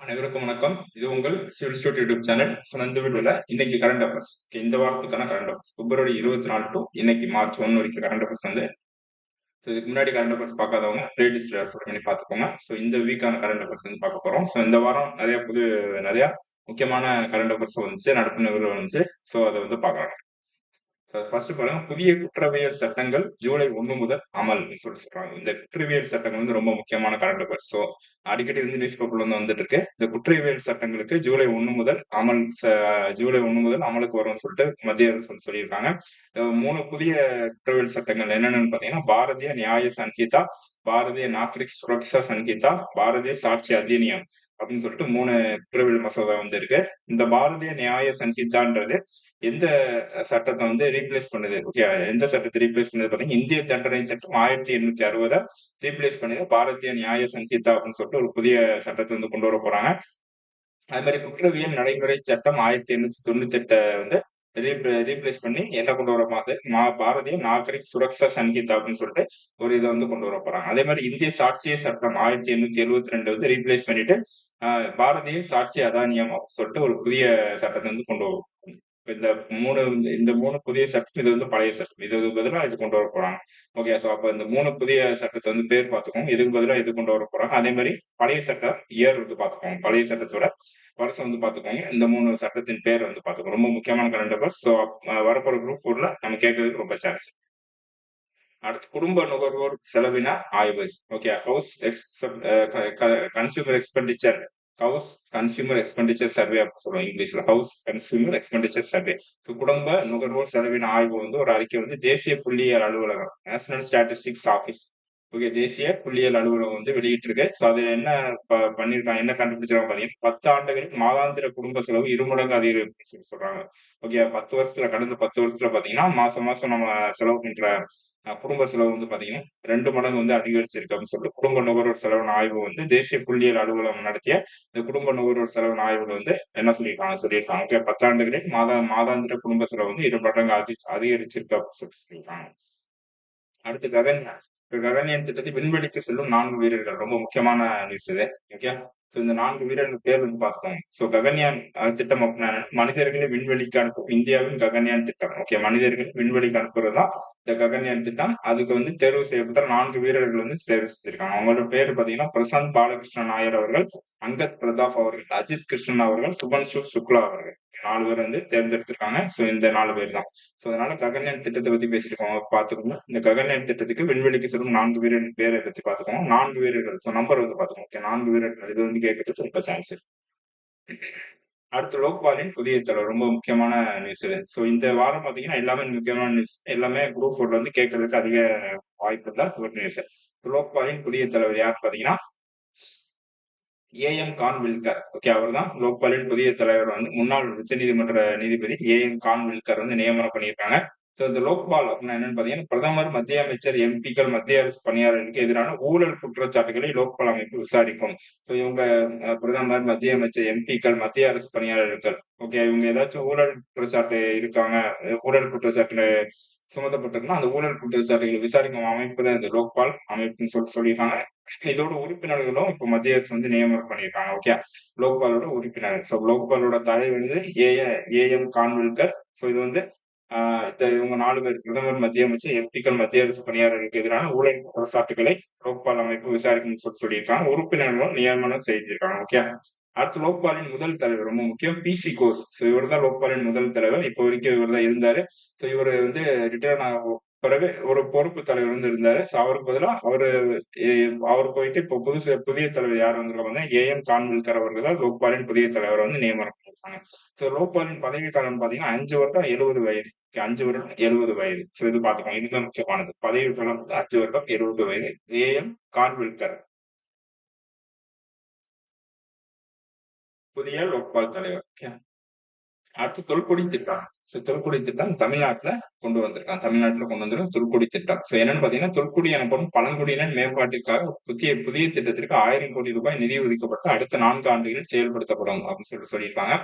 அனைவருக்கும் வணக்கம். இது உங்கள் civil stood YouTube channel. So இந்த வீடியோல இன்னைக்கு கரண்ட் அஃபேர்ஸ். இந்த வாரத்துக்கான கரண்ட் அஃபேர்ஸ். பிப்ரவரி 24 டு இன்னைக்கு மார்ச் 1 வரைக்கும் கரண்ட் அஃபேர்ஸ் வந்து இதுக்கு முன்னாடி கரண்ட் அஃபேர்ஸ் பார்க்காதவங்க பிளேலிஸ்ட்ல ரெஃபர் பண்ணி பார்த்துக்கோங்க. ஸோ இந்த வீக்கான கரண்ட் அஃபேர்ஸ் வந்து பார்க்க போறோம். ஸோ இந்த வாரம் நிறைய முக்கியமான கரண்ட் அஃபேர்ஸ் வந்துச்சு, நடப்பு நிகழ்வுகள் வந்துச்சு. ஸோ அதை வந்து பார்க்கலாம். ஃபர்ஸ்ட் பாருங்க, புதிய குற்றவியல் சட்டங்கள் ஜூலை 1 முதல் அமல் சொல்றாங்க. இந்த குற்றவியல் சட்டங்கள் வந்து ரொம்ப முக்கியமான கரண்ட் அஃபேர்ஸ். ஸோ அடிக்கடி வந்து நியூஸ் பேப்பர்ல வந்து வந்துட்டு இருக்கு. இந்த குற்றவியல் சட்டங்களுக்கு ஜூலை 1 முதல் அமலுக்கு வரும்னு சொல்லிட்டு மத்திய அரசு வந்து சொல்லியிருக்காங்க. 3 புதிய குற்றவியல் சட்டங்கள் என்னென்னு பாத்தீங்கன்னா, பாரதிய நியாய சங்கீதா, பாரதிய நாகரிக் சுரக்ஷா சங்கீதா, பாரதிய சாட்சி அதிநியம் அப்படின்னு சொல்லிட்டு 3 குற்றவியல் மசோதா வந்து இருக்கு. இந்த பாரதிய நியாய சங்கீதான்றது எந்த சட்டத்தை வந்து ரீப்ளேஸ் பண்ணுது? ஓகே, எந்த சட்டத்தை ரீப்ளேஸ் பண்ணுது பாத்தீங்கன்னா, இந்திய தண்டனை சட்டம் 1860 ரீப்ளேஸ் பண்ணி பாரதிய நியாய சங்கீதா அப்படின்னு சொல்லிட்டு ஒரு புதிய சட்டத்தை வந்து கொண்டு வர போறாங்க. அது மாதிரி குற்றவியல் நடைமுறை சட்டம் 1898 வந்து ரீப்ளேஸ் பண்ணி என்ன கொண்டு வர பாரதிய நாகரிக் சுரக்ஷா சங்கீதா அப்படின்னு சொல்லிட்டு ஒரு இதை வந்து கொண்டு வர போறாங்க. அதே மாதிரி இந்திய சாட்சிய சட்டம் 1872 வந்து ரீப்ளேஸ் பண்ணிட்டு பாரதிய சாட்சி அதானியம் அப்படின்னு சொல்லிட்டு ஒரு புதிய சட்டத்தை வந்து கொண்டு வரும். இந்த இந்த மூணு புதிய சட்டம், இது வந்து பழைய சட்டம். இதுக்கு பதிலா இது கொண்டு வர போறாங்க. ஓகே, சோ அப்ப இந்த 3 புதிய சட்டத்தை வந்து பேர் பார்த்துக்கோங்க. இதுக்கு பதிலா இது கொண்டு வர போறாங்க. அதே மாதிரி பழைய சட்ட இயர் வந்து பார்த்துக்கோங்க. பழைய சட்டத்தோட வருஷம் வந்து பார்த்துக்கோங்க. இந்த 3 சட்டத்தின் பேர் வந்து பார்த்துக்கோங்க. ரொம்ப முக்கியமான கரண்ட் அஃபேர்ஸ். ஸோ வரப்போற குரூப் 4ல நம்ம கேட்கறதுக்கு ரொம்ப சான்ஸ். அடுத்து, குடும்ப நுகர்வோர் செலவின ஆய்வு. Okay, consumer expenditure house consumer expenditure survey அப்படின்னு சொல்லுவோம் இங்கிலீஷ்ல. House consumer expenditure survey. குடும்ப நுகர்வோர் செலவின ஆய்வு வந்து ஒரு அறிக்கை வந்து தேசிய புள்ளியியல் அலுவலகம், நேஷனல் ஸ்டாட்டிஸ்டிக்ஸ் ஆபீஸ், ஓகே, தேசிய புள்ளியியல் அலுவலகம் வந்து வெளியிட்டு இருக்கு. ஸோ அதுல என்ன பண்ணிருக்காங்க, என்ன கண்டுபிடிச்சிருக்காங்க பாத்தீங்கன்னா, 10 ஆண்டுகளில் மாதாந்திர குடும்ப செலவு 2 மடங்கு அதிகரிப்பு சொல்றாங்க. ஓகே, 10 வருஷத்துல பாத்தீங்கன்னா மாசம் மாசம் நம்ம செலவு பண்ற குடும்ப செலவு வந்து பாத்தீங்கன்னா 2 மடங்கு வந்து அதிகரிச்சிருக்கு அப்படின்னு சொல்லிட்டு குடும்ப நுகர்வோர் செலவின ஆய்வு வந்து தேசிய புள்ளியியல் அலுவலகம் நடத்திய இந்த குடும்ப நுகர்வோர் செலவின ஆய்வுல வந்து என்ன சொல்லியிருக்காங்க. ஓகே, 10 ஆண்டுகளில் மாதாந்திர குடும்ப செலவு வந்து 2 மடங்கு அதிகரிச்சிருக்கு அப்படின்னு சொல்லியிருக்காங்க. அடுத்து, ககன்யான் திட்டத்தை விண்வெளிக்கு செல்லும் 4 வீரர்கள். ரொம்ப முக்கியமான நியூஸ் இது. ஓகே, சோ இந்த 4 வீரர்கள் பேர் வந்து பார்த்துக்கோங்க. சோ ககன்யான் திட்டம் அப்படின்னா மனிதர்களை விண்வெளிக்கு அனுப்பும் இந்தியாவின் ககன்யான் திட்டம். ஓகே, மனிதர்கள் விண்வெளிக்கு அனுப்புறதுதான் இந்த ககன்யான் திட்டம். அதுக்கு வந்து தேர்வு செய்யப்பட்ட 4 வீரர்கள் வந்து தேர்வு செஞ்சிருக்காங்க. அவங்களோட பேர் பாத்தீங்கன்னா, பிரசாந்த் பாலகிருஷ்ணன் நாயர் அவர்கள், அங்கத் பிரதாப் அவர்கள், அஜித் கிருஷ்ணன் அவர்கள், சுபன்ஷு சுக்லா அவர்கள். 4 பேர் வந்து தேர்ந்தெடுத்திருக்காங்க. சோ இந்த 4 பேர் தான். சோ அதனால ககன்யான் திட்டத்தை பத்தி பேசிருக்கோம், பாத்துக்கோங்க. இந்த ககன்யான் திட்டத்துக்கு விண்வெளிக்கு செல்லும் 4 வீரர்கள் பேரை பத்தி பாத்துக்கோங்க. 4 வீரர்கள், சோ நம்பர் வந்து பாத்துக்கோங்க. ஓகே, 4 வீரர்கள், இது வந்து கேட்கறதுக்கு ரொம்ப சான்ஸ் இருக்கு. அடுத்து, லோக்பாலின் புதிய தலைவர். ரொம்ப முக்கியமான நியூஸ் இது. சோ இந்த வாரம் பாத்தீங்கன்னா எல்லாமே முக்கியமான நியூஸ். எல்லாமே குரூப் 4 வந்து கேட்கறதுக்கு அதிக வாய்ப்பு உள்ள ஒரு நியூஸ். லோக்பாலின் புதிய தலைவர் யார் பாத்தீங்கன்னா, ஏஎம் கான்வில்கர். ஓகே, அவர் தான் லோக்பாலின் புதிய தலைவர். வந்து முன்னாள் உச்சநீதிமன்ற நீதிபதி ஏஎம் கான்வில்கர் வந்து நியமனம் பண்ணியிருக்காங்க. சோ இந்த லோக்பால் அப்படின்னா என்னன்னு பாத்தீங்கன்னா, பிரதமர், மத்திய அமைச்சர், எம்பிக்கள், மத்திய அரசு பணியாளர்களுக்கு எதிரான ஊழல் குற்றச்சாட்டுகளை லோக்பால் அமைப்பு விசாரிக்கும். சோ இவங்க பிரதமர், மத்திய அமைச்சர், எம்பிக்கள், மத்திய அரசு பணியாளர்கள், ஓகே, இவங்க ஏதாச்சும் ஊழல் குற்றச்சாட்டு இருக்காங்க, ஊழல் குற்றச்சாட்டு சுமத்தப்பட்டிருக்குன்னா அந்த ஊழல் குற்றச்சாட்டுகளை விசாரிக்கும் அமைப்பு தான் இந்த லோக்பால் அமைப்புன்னு சொல்லியிருக்காங்க. இதோட உறுப்பினர்களும் இப்ப மத்திய அரசு வந்து நியமனம் பண்ணியிருக்காங்க. ஓகே, லோக்பாலோட உறுப்பினர். சோ லோக்பாலோட தலைவர் வந்து ஏஎம் கான்வில்கர். சோ இது வந்து இவங்க 4 பேர், பிரதமர், மத்திய அமைச்சர், எம்பிக்கள், மத்திய அரசு பணியாளர்களுக்கு எதிரான ஊழல் குற்றச்சாட்டுகளை லோக்பால் அமைப்பு விசாரிக்கும் சொல்லியிருக்காங்க. உறுப்பினர்களும் நியமனம் செய்திருக்காங்க. ஓகே, அடுத்து, லோக்பாலின் முதல் தலைவர் ரொம்ப முக்கியம், பிசி கோஸ். சோ இவர் தான் லோக்பாலின் முதல் தலைவர். இப்போ வரைக்கும் இவர் தான் இருந்தாரு. சோ இவர் வந்து ரிட்டர்ன் ஆக பிறகு ஒரு பொறுப்பு தலைவர் வந்து இருந்தாரு. சோ அவருக்கு பதிலா அவர் போயிட்டு இப்போ புதிய தலைவர் யார் வந்திருக்காங்க, ஏஎம் கான்வில்கர் அவர்கள் தான் லோக்பாலின் புதிய தலைவர் வந்து நியமனம் பண்ணிருக்காங்க. சோ லோக்பாலின் பதவி காலம் பாத்தீங்கன்னா 5 வருடம் 70 வயது. 5 வருடம் 70 வயது. சோ இது பாத்துக்கோங்க, இதுதான் முக்கியமானது. பதவி காலம் 5 வருடம் 70 வயது. ஏஎம் கான்வில்கர் புதிய லோக்பால் தலைவர். அடுத்து தொல்குடி திட்டம். தொல்குடி திட்டம் தமிழ்நாட்டுல தமிழ்நாட்டுல கொண்டு வந்திருக்க தொல்குடி திட்டம். என்னன்னு பாத்தீங்கன்னா, தொல்குடி எனப்படும் பழங்குடியினர் மேம்பாட்டிற்காக புதிய புதிய திட்டத்திற்கு 1000 கோடி ரூபாய் நிதி ஒதுக்கப்பட்டு அடுத்த 4 ஆண்டுகளில் செயல்படுத்தப்படும் அப்படின்னு சொல்லியிருக்காங்க.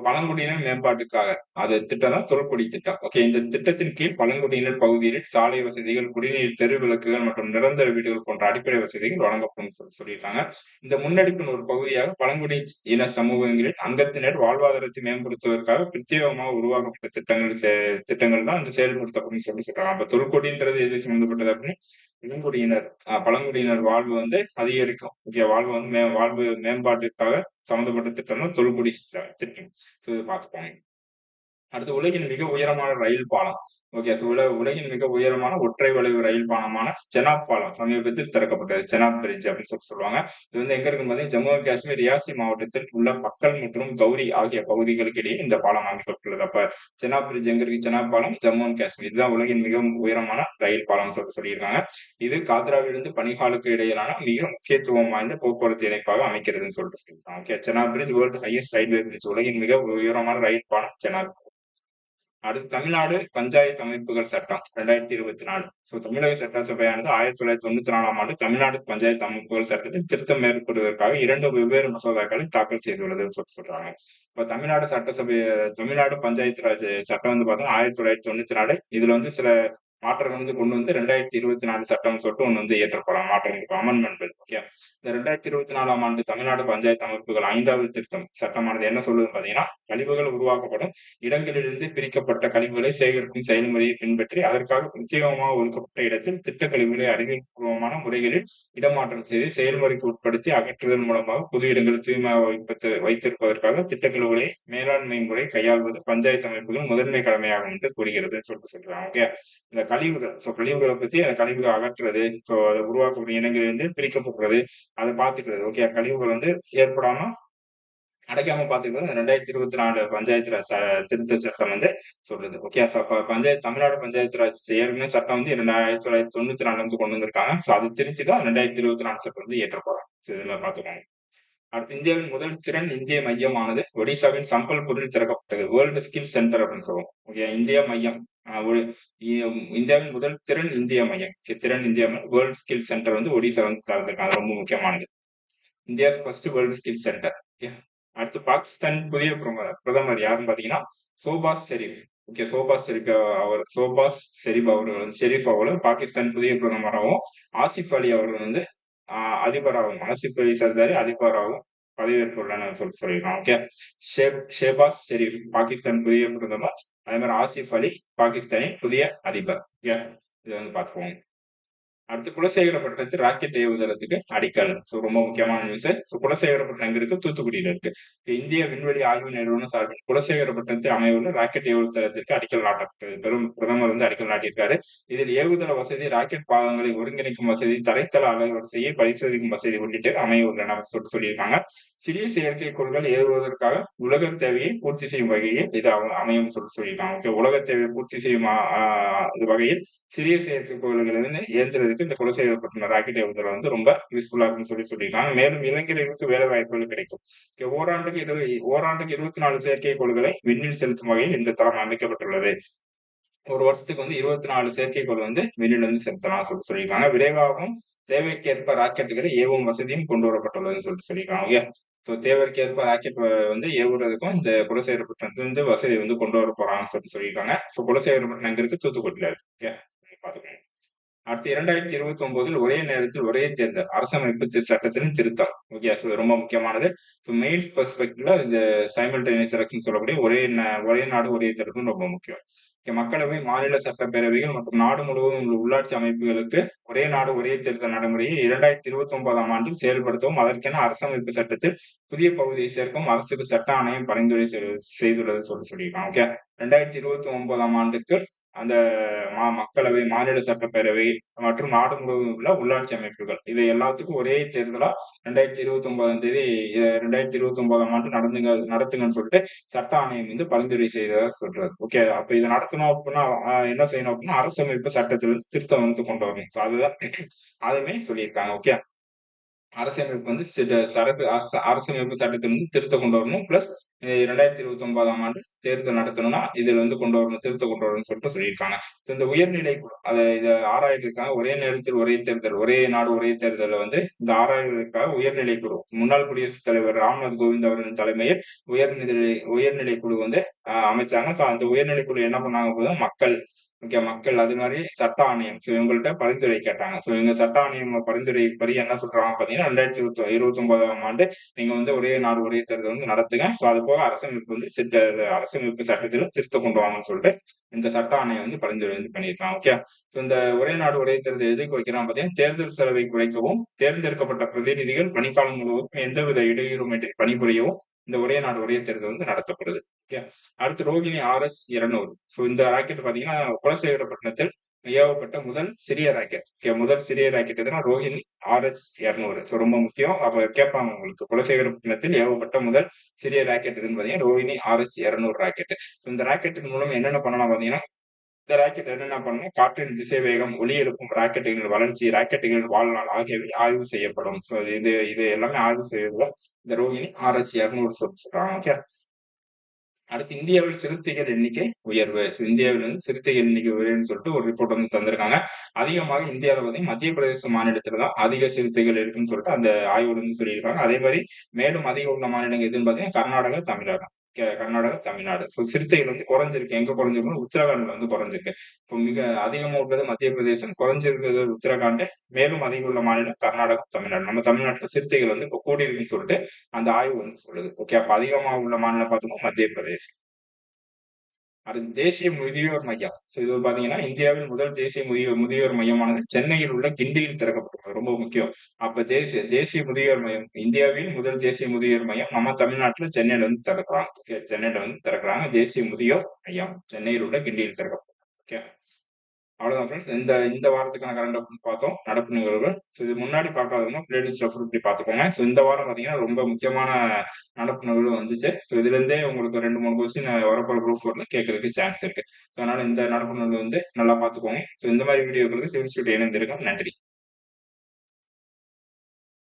பழங்குடியினர் மேம்பாட்டுக்காக அது திட்டம் தான் தொல்குடி திட்டம். இந்த திட்டத்தின் கீழ் பழங்குடியினர் பகுதியில் சாலை வசதிகள், குடிநீர், தெரு விளக்குகள் மற்றும் நிரந்தர வீடுகள் போன்ற அடிப்படை வசதிகள் வழங்கப்படும் சொல்லியிருக்காங்க. இந்த முன்னெடுப்பின் ஒரு பகுதியாக பழங்குடி இன சமூகங்களின் அங்கத்தினர் வாழ்வாதாரத்தை மேம்படுத்துவதற்காக பிரத்யேகமாக உருவாக்கப்பட்ட திட்டங்கள் தான் அந்த செயல்படுத்தப்படும் சொல்றாங்க. அப்ப தொல்குடின்றது எது சம்பந்தப்பட்டது அப்படின்னு பழங்குடியினர் வாழ்வு அதிகரிக்கும். வாழ்வு வாழ்வு மேம்பாட்டிற்காக சம்பந்தப்பட்ட திட்டம் தான் தொல்குடி திட்டம். இது பார்த்துக்கோங்க. அடுத்து உலகின் மிக உயரமான ரயில் பாலம். உலகின் மிக உயரமான ஒற்றை வளைவு ரயில் பாலமான செனாப் பாலம் சமீபத்தில் திறக்கப்பட்டது. செனாப் பிரிட்ஜ் அப்படின்னு சொல்லுவாங்க. இது எங்க இருக்குன்னு பார்த்தீங்கன்னா, ஜம்மு அண்ட் காஷ்மீர் ரியாசி மாவட்டத்தில் உள்ள பக்கல் மற்றும் கௌரி ஆகிய பகுதிகளுக்கு இடையே இந்த பாலம் அமைக்கப்பட்டுள்ளது. அப்ப செனாப் பிரிட்ஜ் எங்க இருக்கு? செனாப் பாலம் ஜம்மு அண்ட் காஷ்மீர். இதுதான் உலகின் மிக உயரமான ரயில் பாலம் சொல்லியிருக்காங்க. இது காத்ராவிலிருந்து பனிஹாலுக்கு இடையிலான மிக முக்கியத்துவம் வாய்ந்த போக்குவரத்து இணைப்பாக அமைக்கிறதுன்னு சொல்லியிருக்காங்க. Chenab bridge world highest railway bridge. உலகின் மிக உயரமான ரயில் பாலம் செனாப். அடுத்து தமிழ்நாடு பஞ்சாயத்து அமைப்புகள் சட்டம் 2024. தமிழக சட்டசபையானது 1994ஆம் ஆண்டு தமிழ்நாடு பஞ்சாயத்து அமைப்புகள் சட்டத்தில் திருத்தம் மேற்கொள்வதற்காக 2 வெவ்வேறு மசோதாக்களை தாக்கல் செய்துள்ளது சொல்றாங்க. இப்ப தமிழ்நாடு பஞ்சாயத்து ராஜ் சட்டம் பார்த்தா 1994. இதுல சில மாற்றங்கள் கொண்டு 2024 சட்டம் சொல்லிட்டு ஒண்ணு இயற்றப்படும். மாற்றங்களுக்கு அமெண்ட்மெண்ட் பில். இந்த 2024ஆம் ஆண்டு தமிழ்நாடு பஞ்சாயத்து அமைப்புகள் 5வது திருத்தம் சட்டமானது என்ன சொல்லுதுன்னு பாத்தீங்கன்னா, கழிவுகள் உருவாக்கப்படும் இடங்களிலிருந்து பிரிக்கப்பட்ட கழிவுகளை சேகரிக்கும் செயல்முறையை பின்பற்றி அதற்காக பிரத்யேகமாக ஒதுக்கப்பட்ட இடத்தில் திட்ட கழிவுகளை அறிவியல்பூர்வமான முறைகளில் இடமாற்றம் செய்து செயல்முறைக்கு உட்படுத்தி அகற்றுதல் மூலமாக பொது இடங்களை தூய்மையாக வைத்திருப்பதற்காக திட்ட கழிவுகளை மேலாண்மை முறை கையாள்வது பஞ்சாயத்து அமைப்புகள் முதன்மை கடமையாகும் என்று கூறுகிறது சொல்றாங்க. இந்த கழிவுகளை பத்தி அந்த கழிவுகளை அகற்றுறது, அதை உருவாக்கப்படும் இடங்களிலிருந்து பிரிக்கப்படுறது, அதை பார்த்துக்கிறது. கழிவுகள் ஏற்படாம அடைக்காம பாத்துக்கிறது 2024 பஞ்சாயத்து ராஜ் திருத்த சட்டம் சொல்லுது. தமிழ்நாடு பஞ்சாயத்து ராஜ் ஏற்கனவே சட்டம் 1994 கொண்டு வந்திருக்காங்க. அது திருத்திதான் 2024 சட்டம் ஏற்றப்படும். பாத்துக்கோங்க. அடுத்து இந்தியாவின் முதல் திறன் இந்திய மையமானது ஒடிசாவின் சம்பல்பூரில் திறக்கப்பட்டது. வேர்ல்டு ஸ்கில் சென்டர் அப்படின்னு சொல்லுவோம். இந்தியா மையம் இந்தியாவின் முதல் திறன் இந்திய மையம். வேர்ல்டு ஸ்கில் சென்டர் ஒடிசா திறந்திருக்காங்க. ரொம்ப முக்கியமானது. India first world skill centre. அடுத்து பாகிஸ்தான் புதிய பிரதமர் யாருன்னு பாத்தீங்கன்னா ஷோபாஸ் ஷெரீப். ஷெரீப் அவர்கள் பாகிஸ்தான் புதிய பிரதமராகவும் ஆசிப் அலி அவர்கள் அதிபராகவும் ஆசிப் அலி சர்தாரி அதிபராகவும் பதவியேற்றுள்ளனர் சொல்லியிருக்காங்க. ஷெபாஸ் ஷெரீப் பாகிஸ்தான் புதிய பிரதமர். அதே மாதிரி ஆசிப் அலி பாகிஸ்தானின் புதிய அதிபர். இது பாத்துக்கோங்க. அடுத்து குலசேகரப்பட்டினத்து ராக்கெட் ஏவுதளத்துக்கு அடிக்கல். ரொம்ப முக்கியமான நியூஸ். குலசேகரப்பட்டினம் எங்க இருக்கு? தூத்துக்குடியில இருக்கு. இந்திய விண்வெளி ஆய்வு நிறுவனம் சார்பில் குலசேகரப்பட்டினத்தில் அமைவுள்ள ராக்கெட் ஏவுதளத்திற்கு அடிக்கல் நாட்டப்பட்டது. பிரதமர் அடிக்கல் நாட்டியிருக்காரு. இதில் ஏவுதள வசதி, ராக்கெட் பாகங்களை ஒருங்கிணைக்கும் வசதி, தரைத்தள அலைவரிசையை பரிசோதிக்கும் வசதி உள்ளிட்டு அமைய உள்ளன சொல்லியிருக்காங்க. சிறிய செயற்கைக்கோள்கள் ஏவுவதற்காக உலக தேவையை பூர்த்தி செய்யும் வகையில் இது அமையும் சொல்லியிருக்காங்க. உலக தேவையை பூர்த்தி செய்யும் வகையில் சிறிய செயற்கைக்கோள்களிலிருந்து இயந்திரத்துக்கு இந்த குலசேகரப்பட்டினம் ராக்கெட் ஏவுதளம் ரொம்ப யூஸ்ஃபுல்லா இருக்குன்னு சொல்லியிருக்காங்க. மேலும் இளைஞர்களுக்கு வேலை வாய்ப்புகள் கிடைக்கும். ஓராண்டுக்கு 24 செயற்கைக்கோள்களை விண்ணில் செலுத்தும் வகையில் இந்த தளம் அமைக்கப்பட்டுள்ளது. ஒரு வருஷத்துக்கு 24 செயற்கைக்கோள் விண்ணில் செலுத்தலாம் சொல்லியிருக்காங்க. விரைவாகவும் தேவைக்கேற்ப ராக்கெட்டுகளை ஏவும் வசதியும் கொண்டு வரப்பட்டுள்ளதுன்னு சொல்லியிருக்காங்க. தேவைக்கேற்ப ராக்கெட் ஏவுறதுக்கும் இந்த குலசேகரப்பட்டினத்துல வசதி கொண்டு வர போறாங்கன்னு சொல்லியிருக்காங்க. குலசேகரப்பட்டினம் எங்க இருக்கு? தூத்துக்குடியில இருக்கு. பாத்துக்கோங்க. அடுத்து 2029 ஒரே நேரத்தில் ஒரே தேர்தல் அரசமைப்பு சட்டத்தின் திருத்தம். ரொம்ப முக்கியமானது. மெயின்ஸ் பெர்ஸ்பெக்டிவ்ல இந்த சைமல்டேனியஸ் எலெக்ஷன் சொல்லக்கூடிய ஒரே நாடு ஒரே தேர்தல் ரொம்ப முக்கியம். மக்களவை, மாநில சட்டப்பேரவைகள் மற்றும் நாடு முழுவதும் உள்ள உள்ளாட்சி அமைப்புகளுக்கு ஒரே நாடு ஒரே தேர்தல் நடைமுறையை 2029ஆம் ஆண்டில் செயல்படுத்தவும் அதற்கென அரசமைப்பு சட்டத்தில் புதிய பகுதியை சேர்க்கவும் அரசுக்கு சட்ட ஆணையம் பரிந்துரை செய்துள்ளது சொல்லியிருக்காங்க. 2029ஆம் ஆண்டுக்கு அந்த மக்களவை, மாநில சட்டப்பேரவை மற்றும் நாடு முழுவதும் உள்ள உள்ளாட்சி அமைப்புகள் இது எல்லாத்துக்கும் ஒரே தேர்தலா 2029ஆம் ஆண்டு நடத்துங்கன்னு சொல்லிட்டு சட்ட ஆணையம் பரிந்துரை செய்ததா சொல்றது. அப்ப இதை நடத்தணும் அப்படின்னா என்ன செய்யணும் அப்படின்னா அரசமைப்பு சட்டத்திலிருந்து திருத்தம் கொண்டு வரணும். அதுதான் அதுமே சொல்லியிருக்காங்க. அரசமைப்பு அரசமைப்பு சட்டத்திலிருந்து திருத்தம் கொண்டு வரணும். பிளஸ் 2029ஆம் ஆண்டு தேர்தல் நடத்தணும்னா இதுல வந்து கொண்டு வரணும், திருத்தம் கொண்டு வரணும்னு சொல்லிட்டு சொல்லியிருக்காங்க. இந்த உயர்நிலை குழு இத ஆராய்றதுக்காக ஒரே நேரத்தில் ஒரே தேர்தல், ஒரே நாடு ஒரே தேர்தல வந்து இந்த ஆராய்வதற்காக உயர்நிலை குழு, முன்னாள் குடியரசுத் தலைவர் ராம்நாத் கோவிந்த் அவர்களின் தலைமையில் உயர்நிலை உயர்நிலை குழு வந்து அமைச்சாங்க. அந்த உயர்நிலை குழு என்ன பண்ணாங்க போது மக்கள் மக்கள் அது மாதிரி சட்ட ஆணையம் இவங்கள்ட்ட பரிந்துரை கேட்டாங்க. இவங்க சட்ட ஆணையம் பரிந்துரைப்படி என்ன சொல்றாங்க பாத்தீங்கன்னா 2029ஆம் ஆண்டு நீங்க வந்து ஒரே நாடு ஒரே தேர்தல் வந்து நடத்துங்க. அது போக அரசமைப்பு வந்து அரசமைப்பு சட்டத்துல திருத்தம் கொண்டு வாங்கன்னு சொல்லிட்டு இந்த சட்ட ஆணையம் வந்து பரிந்துரை வந்து பண்ணியிருக்காங்க. ஓகே. இந்த ஒரே நாடு ஒரே தேர்தல் எதுக்கு வைக்கிறாங்க பாத்தீங்கன்னா தேர்தல் செலவை குறைக்கவும், தேர்ந்தெடுக்கப்பட்ட பிரதிநிதிகள் பணிக்காலம் முழுவதும் எந்தவித இடையூறுமின்றி பணிபுரியவும் இந்த ஒரே நாடு ஒரே தேர்தல் வந்து நடத்தப்படுது. ஓகே. அடுத்து ரோகிணி RS 200. இந்த ராக்கெட் பாத்தீங்கன்னா குலசேகரப்பட்டினத்தில் ஏவப்பட்ட முதல் சிறிய ராக்கெட். முதல் சிறிய ராக்கெட் எதுனா ரோஹிணி RH 200. ரொம்ப முக்கியம். அப்ப கேட்பாங்க உங்களுக்கு குலசேகரப்பட்டினத்தில் ஏவப்பட்ட முதல் சிறிய ராக்கெட் எதுன்னு பாத்தீங்கன்னா ரோஹிணி RH 200 ராக்கெட். இந்த ராக்கெட்டின் மூலம் என்னென்ன பண்ணலாம் பாத்தீங்கன்னா இந்த ராக்கெட் என்னென்ன பண்ணணும், காற்றின் திசைவேகம், ஒலி எழுப்பும் ராக்கெட்டுகளின் வளர்ச்சி, ராக்கெட்டுகளின் வாழ்நாள் ஆகியவை ஆய்வு செய்யப்படும். இது இது எல்லாமே ஆய்வு செய்வதுதான் இந்த ரோஹிணி RH 200 சொல்றாங்க. ஓகே. அடுத்து இந்தியாவில் சிறுத்தைகள் எண்ணிக்கை உயர்வு. இந்தியாவில் வந்து சிறுத்தைகள் எண்ணிக்கை உயர்வுன்னு சொல்லிட்டு ஒரு ரிப்போர்ட் வந்து தந்திருக்காங்க. அதிகமாக இந்தியாவில் வந்து மத்திய பிரதேச மாநிலத்துல தான் அதிக சிறுத்தைகள் இருக்குன்னு சொல்லிட்டு அந்த ஆய்வுல வந்து சொல்லியிருக்காங்க. அதே மாதிரி மேலும் அதிகம் உள்ள மாநிலங்கள் எதுன்னு பாத்தீங்கன்னா கர்நாடகா, தமிழ்நாடு. கர்நாடகா, தமிழ்நாடு. சிறுத்தைகள் வந்து குறைஞ்சிருக்கு. எங்க குறைஞ்சிருக்குன்னா உத்தரகாண்ட்ல வந்து குறைஞ்சிருக்கு. இப்போ மிக அதிகமா உள்ளது மத்திய பிரதேசம், குறைஞ்சிருக்கிறது உத்தரகாண்ட், மேலும் அதிகம் உள்ள மாநிலம் கர்நாடகா, தமிழ்நாடு. நம்ம தமிழ்நாட்டுல சிறுத்தைகள் வந்து இப்போ கூடி இருக்குன்னு சொல்லிட்டு அந்த ஆய்வு வந்து சொல்லுது. ஓகே. அப்ப அதிகமா உள்ள மாநிலம் பார்த்தோம்னா மத்திய பிரதேசம். அடுத்து தேசிய முதியோர் மையம். இது பாத்தீங்கன்னா இந்தியாவில் முதல் தேசிய முதியோர் மையமானது சென்னையில் உள்ள கிண்டியில் திறக்கப்பட்டுள்ளது. ரொம்ப முக்கியம். அப்ப தேசிய தேசிய முதியோர் மையம், இந்தியாவில் முதல் தேசிய முதியோர் மையம் நம்ம தமிழ்நாட்டுல சென்னையில வந்து திறக்கிறாங்க. ஓகே. சென்னையில வந்து திறக்கிறாங்க. தேசிய முதியோர் மையம் சென்னையில் உள்ள கிண்டியில் திறக்கப்பட்டது. ஓகே. அவ்வளவுதான் ஃப்ரெண்ட்ஸ். இந்த இந்த வாரத்துக்கான கரண்ட் அஃபேர்ஸ் பார்த்தோம். நடப்பு நிகழ்வுகள். இது முன்னாடி பார்க்காதவங்க பிளேலிஸ்ட்ல ஃபுல் இப்படி பார்த்துக்கோங்க. இந்த வாரம் பார்த்தீங்கன்னா ரொம்ப முக்கியமான நடப்பு நிகழ்வு வந்துச்சு. இதுல இருந்தே உங்களுக்கு 2, 3 கொஸ்டின் வரப்போற குரூப் 4ல கேட்கறதுக்கு சான்ஸ் இருக்கு. அதனால இந்த நடப்பு நிகழ்வு வந்து நல்லா பார்த்துக்கோங்க. இந்த மாதிரி வீடியோக்களுக்கு சிவில் ஸ்டூடியோ இணைந்திருக்கும். நன்றி.